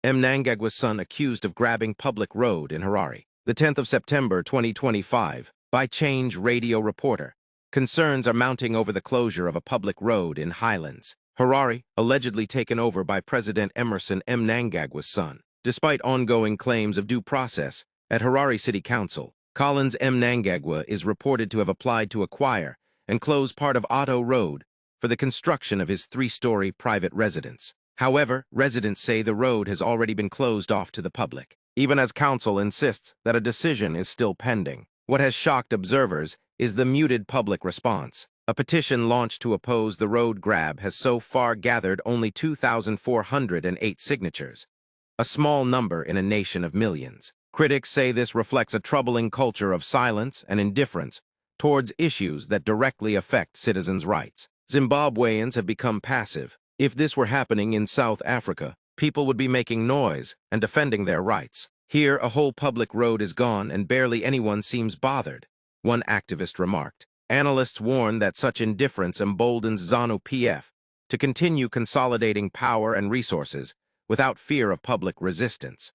Mnangagwa's son accused of grabbing public road in Harare. The 10th of September 2025, by Change Radio reporter. Concerns are mounting over the closure of a public road in Highlands, Harare, allegedly taken over by President Emmerson Mnangagwa's son. Despite ongoing claims of due process, at Harare City Council, Collins Mnangagwa is reported to have applied to acquire and close part of Otto Road for the construction of his 3-story private residence. However, residents say the road has already been closed off to the public, even as council insists that a decision is still pending. What has shocked observers is the muted public response. A petition launched to oppose the road grab has so far gathered only 2,408 signatures, a small number in a nation of millions. Critics say this reflects a troubling culture of silence and indifference towards issues that directly affect citizens' rights. Zimbabweans have become passive. If this were happening in South Africa, people would be making noise and defending their rights. Here, a whole public road is gone and barely anyone seems bothered, one activist remarked. Analysts warn that such indifference emboldens ZANU-PF to continue consolidating power and resources without fear of public resistance.